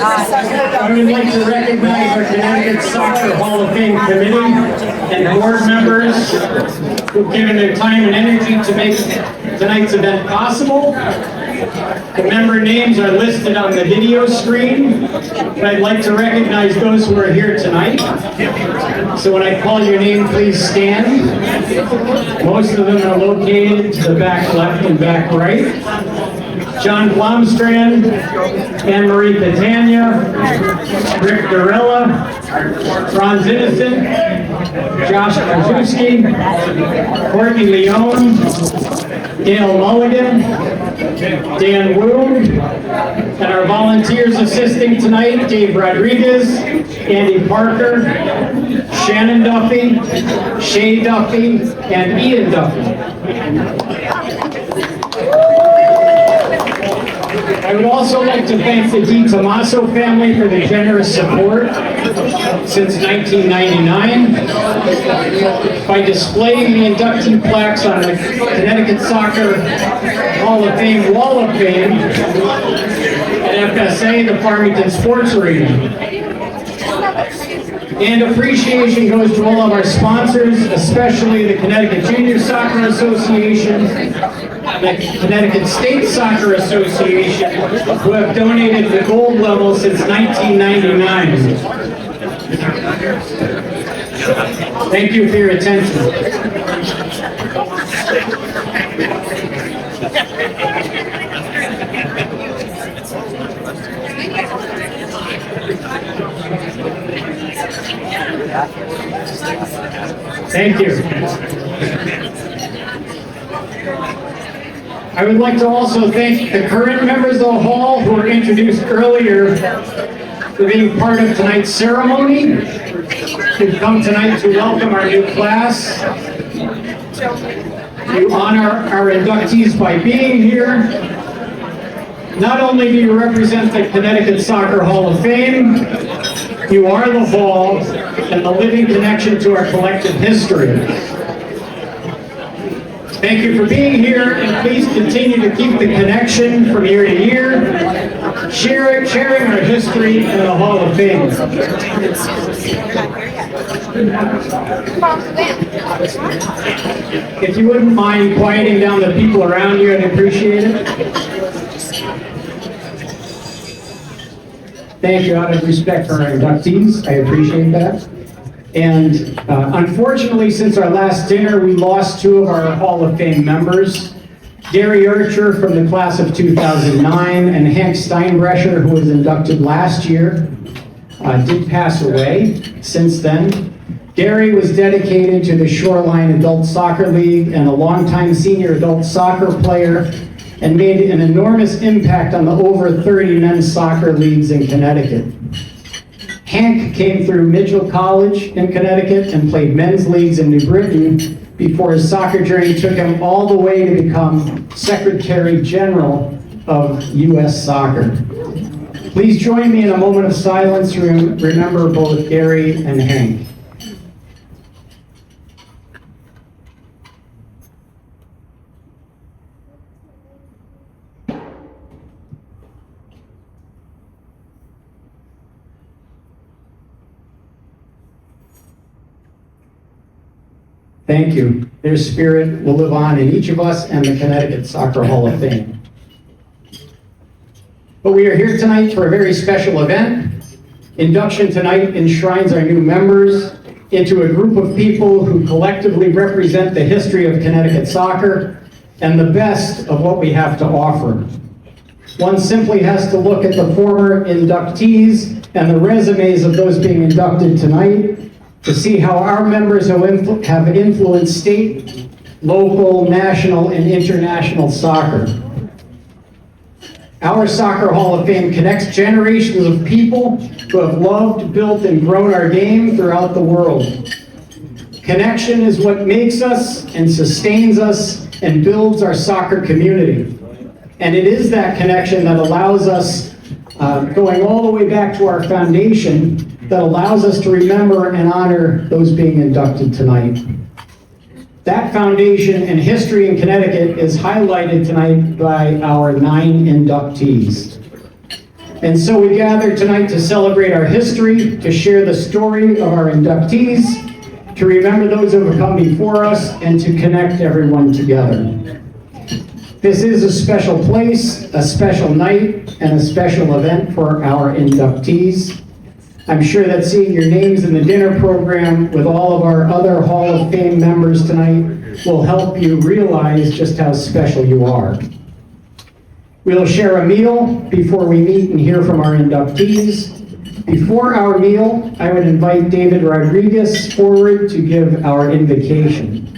I would like to recognize our Connecticut Soccer Hall of Fame committee and board members who've given their time and energy to make tonight's event possible. The member names are listed on the video screen, but I'd like to recognize those who are here tonight. So when I call your name, please stand. Most of them are located to the back left and back right. John Blomstrand, Anne-Marie Catania, Rick Dorella, Ron Innocent, Josh Krajewski, Courtney Leone, Dale Mulligan, Dan Wu, and our volunteers assisting tonight, Dave Rodriguez, Andy Parker, Shannon Duffy, Shay Duffy, and Ian Duffy. I would also like to thank the DiTomaso family for their generous support since 1999 by displaying the inductee plaques on the Connecticut Soccer Hall of Fame Wall of Fame at FSA, the Farmington Sports Arena. And appreciation goes to all of our sponsors, especially the Connecticut Junior Soccer Association, the Connecticut State Soccer Association, who have donated the gold level since 1999. Thank you for your attention. Thank you. I would like to also thank the current members of the hall who were introduced earlier for being part of tonight's ceremony, who've come tonight to welcome our new class. You honor our inductees by being here. Not only do you represent the Connecticut Soccer Hall of Fame, you are the hall and the living connection to our collective history. Thank you for being here, and please continue to keep the connection from year to year, sharing our history in the Hall of Fame. If you wouldn't mind quieting down the people around you, I'd appreciate it. Thank you. Out of respect for our inductees, I appreciate that. And unfortunately, since our last dinner, we lost two of our Hall of Fame members. Gary Urcher from the class of 2009 and Hank Steinbrecher, who was inducted last year, did pass away since then. Gary was dedicated to the Shoreline Adult Soccer League and a longtime senior adult soccer player, and made an enormous impact on the over 30 men's soccer leagues in Connecticut. Hank came through Mitchell College in Connecticut and played men's leagues in New Britain before his soccer journey took him all the way to become Secretary General of U.S. Soccer. Please join me in a moment of silence to remember both Gary and Hank. Thank you. Their spirit will live on in each of us and the Connecticut Soccer Hall of Fame. But we are here tonight for a very special event. Induction tonight enshrines our new members into a group of people who collectively represent the history of Connecticut soccer and the best of what we have to offer. One simply has to look at the former inductees and the resumes of those being inducted tonight to see how our members have influenced state, local, national, and international soccer. Our Soccer Hall of Fame connects generations of people who have loved, built, and grown our game throughout the world. Connection is what makes us and sustains us and builds our soccer community. And it is that connection that allows us, going all the way back to our foundation, that allows us to remember and honor those being inducted tonight. That foundation and history in Connecticut is highlighted tonight by our 9 inductees. And so we gather tonight to celebrate our history, to share the story of our inductees, to remember those who have come before us, and to connect everyone together. This is a special place, a special night, and a special event for our inductees. I'm sure that seeing your names in the dinner program with all of our other Hall of Fame members tonight will help you realize just how special you are. We'll share a meal before we meet and hear from our inductees. Before our meal, I would invite David Rodriguez forward to give our invocation.